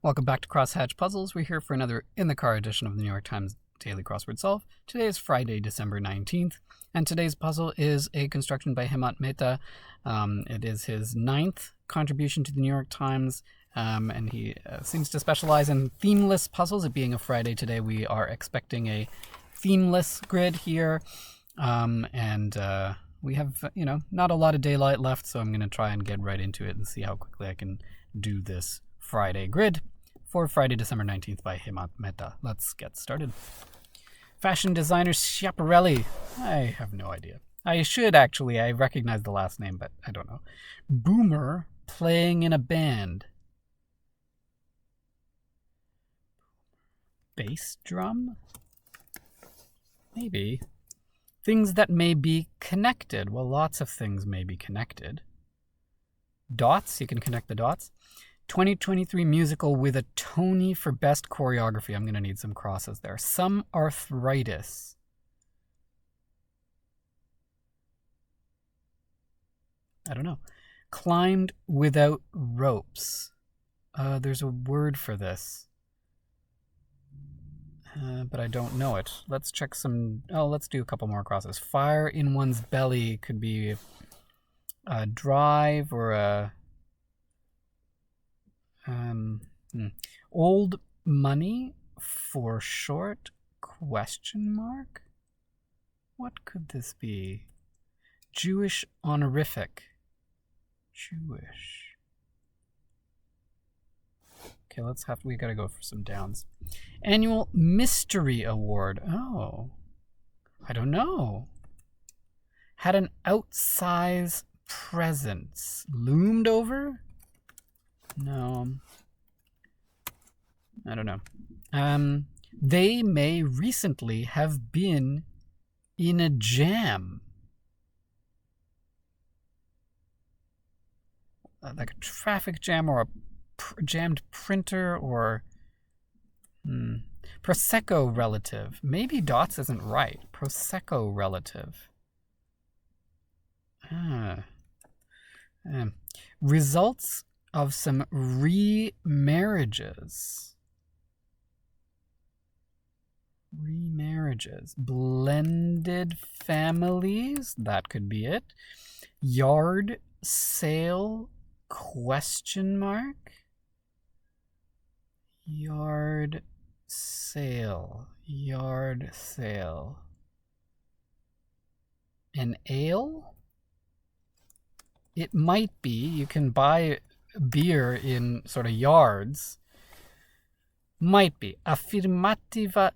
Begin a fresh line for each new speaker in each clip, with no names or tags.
Welcome back to Crosshatch Puzzles. We're here for another in-the-car edition of the New York Times Daily Crossword Solve. Today is Friday, December 19th, and today's puzzle is a construction by Hemant Mehta. It is his 9th contribution to the New York Times, and he seems to specialize in themeless puzzles. It being a Friday today, we are expecting a themeless grid here, and we have, not a lot of daylight left, so I'm going to try and get right into it and see how quickly I can do this Friday grid for Friday, December 19th by Hemant Mehta. Let's get started. Fashion designer Schiaparelli. I have no idea. I should actually. I recognize the last name, but I don't know. Boomer playing in a band. Bass drum? Maybe. Things that may be connected. Well, lots of things may be connected. Dots. You can connect the dots. 2023 musical with a Tony for best choreography. I'm going to need some crosses there. Some arthritis. I don't know. Climbed without ropes. There's a word for this. But I don't know it. Let's check some... Oh, let's do a couple more crosses. Fire in one's belly could be a drive or a... Old money for short question mark? What could this be? Jewish honorific. Jewish. Okay, we gotta go for some downs. Annual Mystery Award. Oh. I don't know. Had an outsize presence. Loomed over? No. I don't know. They may recently have been in a jam. Like a traffic jam or a jammed printer or... Prosecco relative. Maybe dots isn't right. Prosecco relative. Results of some remarriages. Blended families, that could be it. Yard sale question mark. Yard sale. An ale? It might be. You can buy beer in sort of yards. Might be. Affirmativa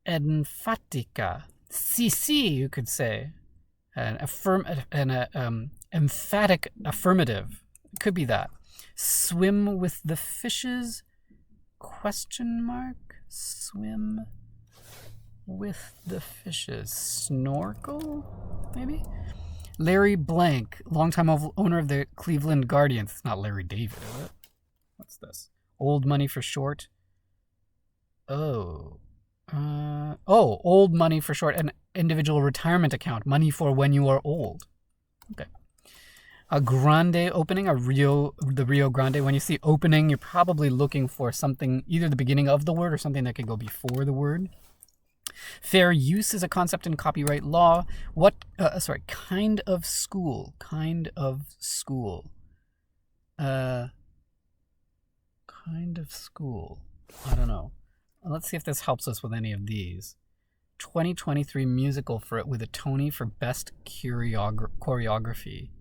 enfatica. CC, you could say. An emphatic affirmative. Could be that. Swim with the fishes? Question mark? Swim with the fishes. Snorkel? Maybe? Larry Blank, longtime owner of the Cleveland Guardians. It's not Larry David, is it? What's this? Old money for short. Old money for short. An individual retirement account. Money for when you are old. Okay. A grande opening, the Rio Grande. When you see opening, you're probably looking for something, either the beginning of the word or something that could go before the word. Fair use is a concept in copyright law. Kind of school. Kind of school. I don't know. Let's see if this helps us with any of these. 2023 musical with a Tony for best choreography.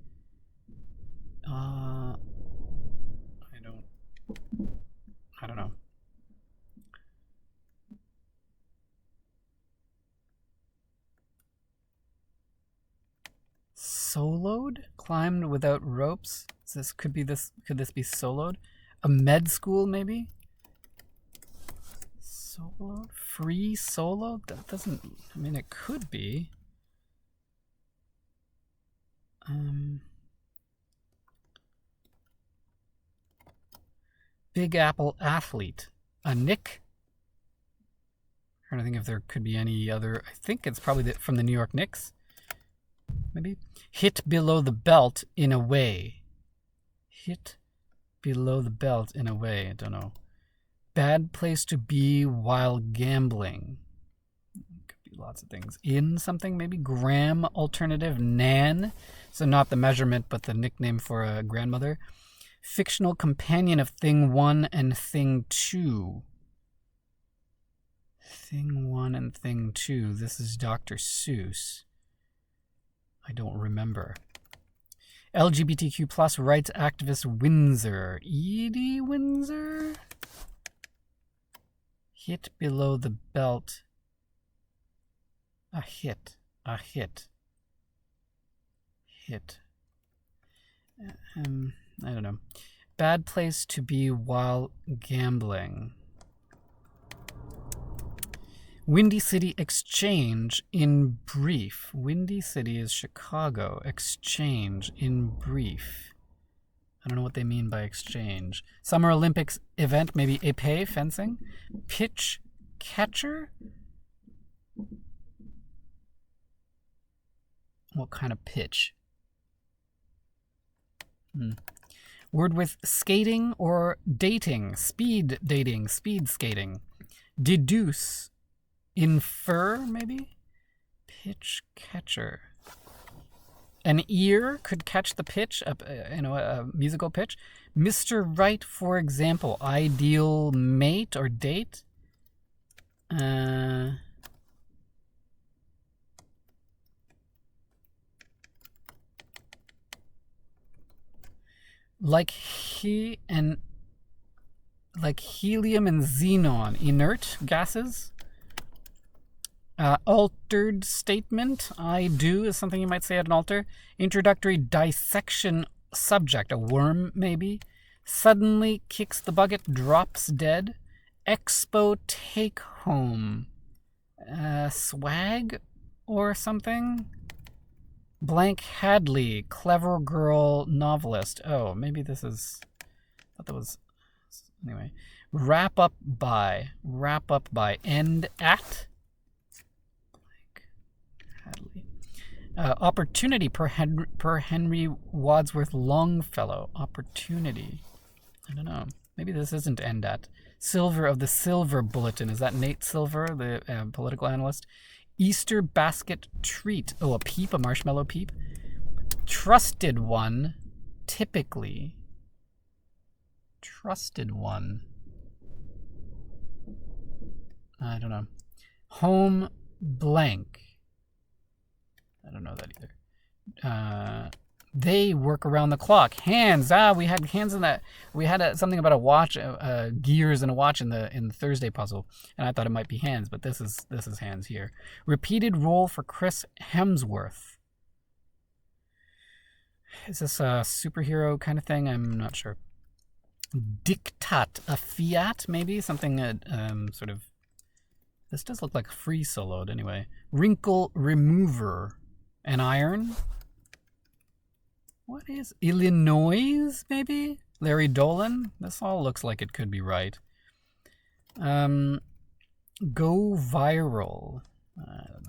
I don't know. Soloed? Climbed without ropes? Could this be soloed? A med school, maybe? Soloed? Free soloed? That doesn't... I mean, it could be. Big Apple athlete. A Nick? I'm trying to think if there could be any other... I think it's probably from the New York Knicks. Maybe? Hit below the belt in a way. Hit below the belt in a way. I don't know. Bad place to be while gambling. Could be lots of things. In something, maybe. Gram alternative. Nan. So not the measurement, but the nickname for a grandmother. Fictional companion of Thing 1 and Thing 2. Thing 1 and Thing 2. This is Dr. Seuss. I don't remember. LGBTQ plus rights activist Windsor. Edie Windsor? Hit below the belt. A hit. A hit. Hit. I don't know. Bad place to be while gambling. Windy City Exchange in brief. Windy City is Chicago. Exchange in brief. I don't know what they mean by exchange. Summer Olympics event, maybe épée, fencing. Pitch catcher? What kind of pitch? Word with skating or dating. Speed dating, speed skating. Deduce. Infer, maybe? Pitch catcher. An ear could catch the pitch, a musical pitch. Mr. Right, for example. Ideal mate or date. Like helium and xenon. Inert gases. Altered statement. I do is something you might say at an altar. Introductory dissection subject. A worm, maybe. Suddenly kicks the bucket, drops dead. Expo take home. Swag or something? Blank Hadley. Clever girl novelist. Oh, maybe this is... I thought that was... Anyway. Wrap up by. Wrap up by. End at. Hadley. Opportunity per Henry Wadsworth Longfellow. Opportunity. I don't know. Maybe this isn't end at. Silver of the Silver Bulletin. Is that Nate Silver, the political analyst? Easter basket treat. Oh, a peep, a marshmallow peep. Trusted one. Typically. Trusted one. I don't know. Home blank. I don't know that either. They work around the clock. Hands. We had hands in that. We had something about a watch, gears and a watch in the Thursday puzzle, and I thought it might be hands, but this is hands here. Repeated role for Chris Hemsworth. Is this a superhero kind of thing? I'm not sure. Diktat, a fiat, maybe something sort of. This does look like free soloed anyway. Wrinkle remover. An iron? What is Illinois, maybe? Larry Dolan? This all looks like it could be right. Go viral. I don't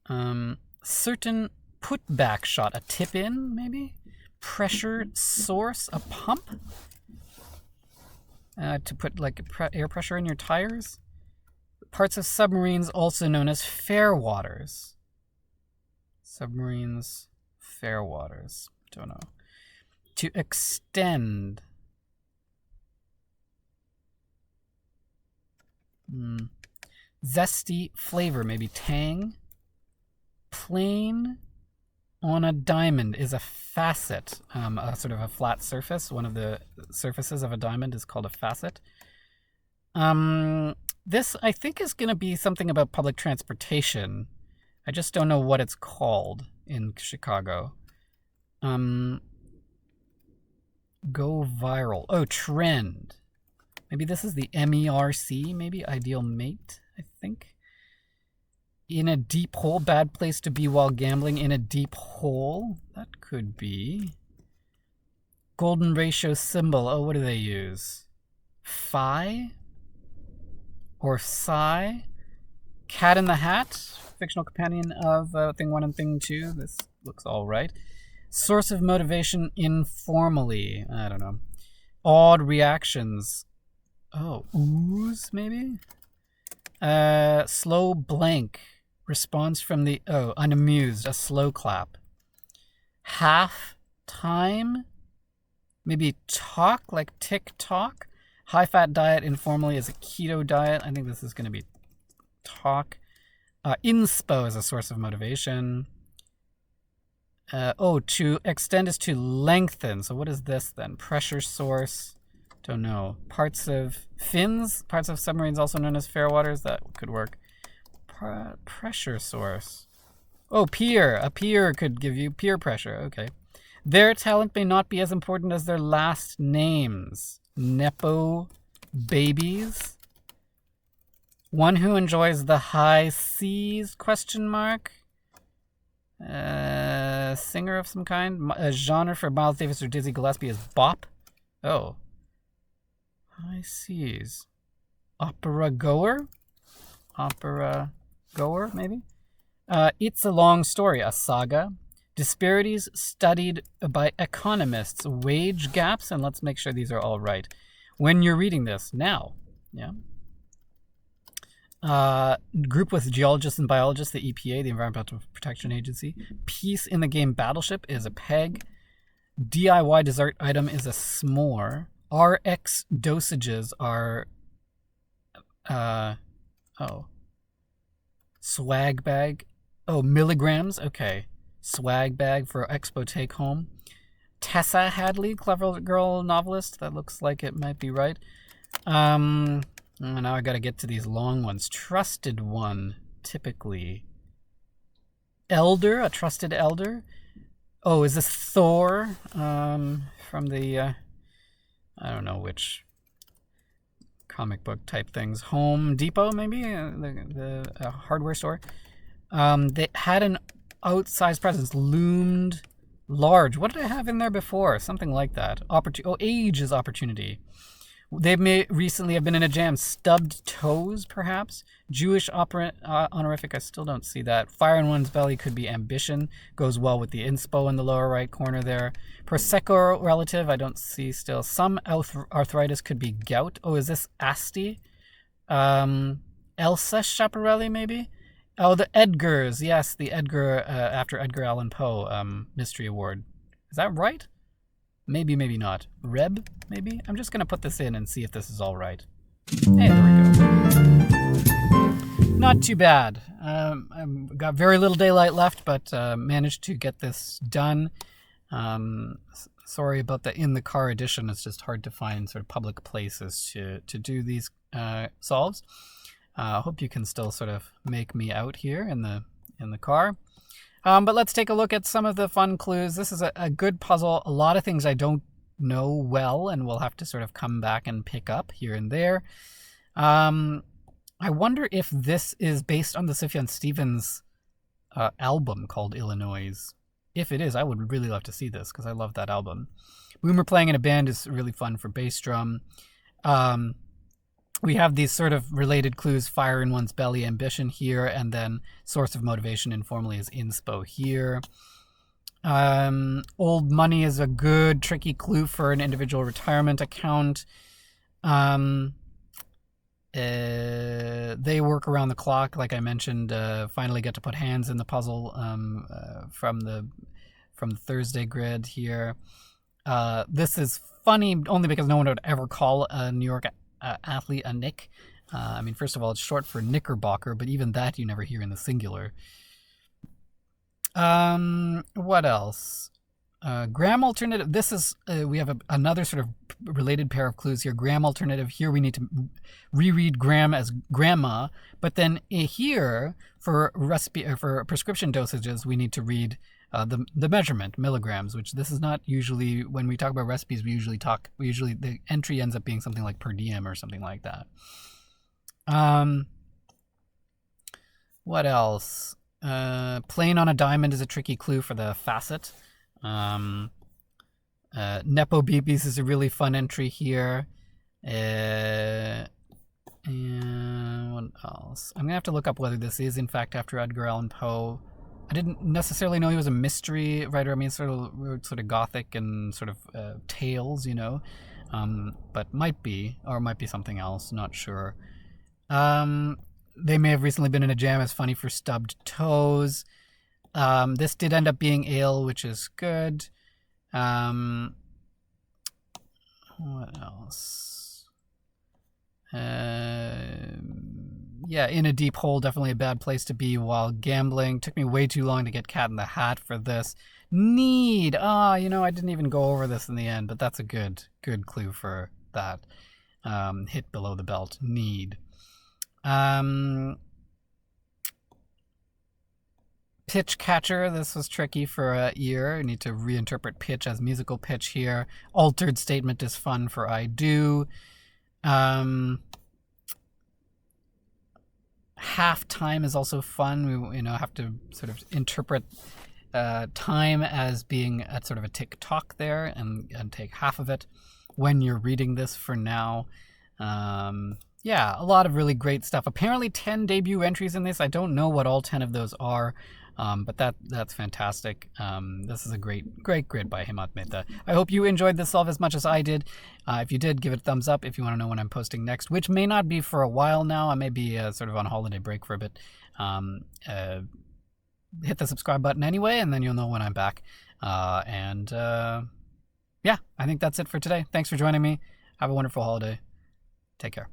know. Certain putback shot. A tip in, maybe? Pressure source. A pump? To put like air pressure in your tires? Parts of submarines also known as fair waters. Submarines, fair waters. Don't know. To extend. Zesty flavor, maybe tang. Plain on a diamond is a facet, a sort of a flat surface. One of the surfaces of a diamond is called a facet. This, I think, is going to be something about public transportation. I just don't know what it's called in Chicago. Go viral. Oh, trend. Maybe this is the MERC, maybe ideal mate, I think. In a deep hole, bad place to be while gambling. In a deep hole, that could be. Golden ratio symbol. Oh, what do they use? Phi? Or Psi? Cat in the Hat, fictional companion of Thing 1 and Thing 2. This looks all right. Source of motivation informally. I don't know. Odd reactions. Oh, ooze maybe? Slow blank. Response from the, unamused. A slow clap. Half time? Maybe talk, like tick-tock? High-fat diet informally is a keto diet. I think this is going to be talk. Inspo is a source of motivation. To extend is to lengthen. So what is this then? Pressure source. Don't know. Parts of fins? Parts of submarines also known as fair waters? That could work. Pressure source. Oh, peer. A peer could give you peer pressure. Okay. Their talent may not be as important as their last names. Nepo babies. One who enjoys the high seas? Question mark. Singer of some kind. A genre for Miles Davis or Dizzy Gillespie is bop. Oh. High seas. Opera goer? Opera goer, maybe? It's a long story. A saga. Disparities studied by economists. Wage gaps. And let's make sure these are all right. When you're reading this. Now. Yeah. Group with geologists and biologists, the EPA, the Environmental Protection Agency. Piece in the game battleship is a peg. DIY dessert item is a s'more. RX dosages are swag bag. Oh, milligrams. Okay. Swag bag for expo take home. Tessa Hadley, clever girl novelist. That looks like it might be right. Now I gotta get to these long ones. Trusted one, typically. Elder, a trusted elder. Oh, is this Thor? From the, I don't know which comic book type things. Home Depot, maybe? The hardware store. They had an outsized presence. Loomed large. What did I have in there before? Something like that. Age is opportunity. They may recently have been in a jam. Stubbed toes, perhaps? Jewish honorific, I still don't see that. Fire in one's belly could be ambition. Goes well with the inspo in the lower right corner there. Prosecco relative, I don't see still. Some arthritis could be gout. Oh, is this Asti? Elsa Schiaparelli, maybe? Oh, the Edgars. Yes, the Edgar, after Edgar Allan Poe, Mystery Award. Is that right? Maybe, maybe not. Reb, maybe? I'm just going to put this in and see if this is all right. Hey, there we go. Not too bad. I've got very little daylight left, but managed to get this done. Sorry about the in-the-car edition. It's just hard to find sort of public places to do these solves. Hope you can still sort of make me out here in the car. But let's take a look at some of the fun clues. This is a good puzzle. A lot of things I don't know well, and we'll have to sort of come back and pick up here and there. I wonder if this is based on the Sufjan Stevens album called Illinois. If it is, I would really love to see this because I love that album. Boomer playing in a band is really fun for bass drum. We have these sort of related clues, fire in one's belly, ambition here, and then source of motivation informally is inspo here. Old money is a good, tricky clue for an individual retirement account. They work around the clock, like I mentioned, finally get to put hands in the puzzle from the Thursday grid here. This is funny only because no one would ever call a New York athlete a Nick. I mean, first of all, it's short for Knickerbocker, but even that you never hear in the singular. What else? Gram alternative. This is, we have another sort of related pair of clues here. Gram alternative. Here we need to reread gram as grandma, but then here for recipe or for prescription dosages, we need to read the measurement, milligrams, which this is not usually, when we talk about recipes, we usually the entry ends up being something like per diem or something like that. What else? Plain on a diamond is a tricky clue for the facet. Nepo Beebies is a really fun entry here. And what else? I'm gonna have to look up whether this is in fact after Edgar Allan Poe. I didn't necessarily know he was a mystery writer. I mean, sort of gothic and sort of tales, but might be, or might be something else. Not sure. They may have recently been in a jam as Funny for Stubbed Toes. This did end up being ale, which is good. What else? Yeah, In a Deep Hole, definitely a bad place to be while gambling. Took me way too long to get Cat in the Hat for this. Need. I didn't even go over this in the end, but that's a good clue for that. Hit below the belt. Need. Pitch Catcher. This was tricky for ear. I need to reinterpret pitch as musical pitch here. Altered Statement is fun for I do. Halftime is also fun. We have to sort of interpret time as being at sort of a tick-tock there and take half of it when you're reading this for now. Yeah, a lot of really great stuff. Apparently 10 debut entries in this. I don't know what all 10 of those are, but that's fantastic. This is a great grid by Hemant Mehta. I hope you enjoyed this solve as much as I did. If you did, give it a thumbs up. If you want to know when I'm posting next, which may not be for a while now. I may be sort of on holiday break for a bit. Hit the subscribe button anyway, and then you'll know when I'm back. Yeah, I think that's it for today. Thanks for joining me. Have a wonderful holiday. Take care.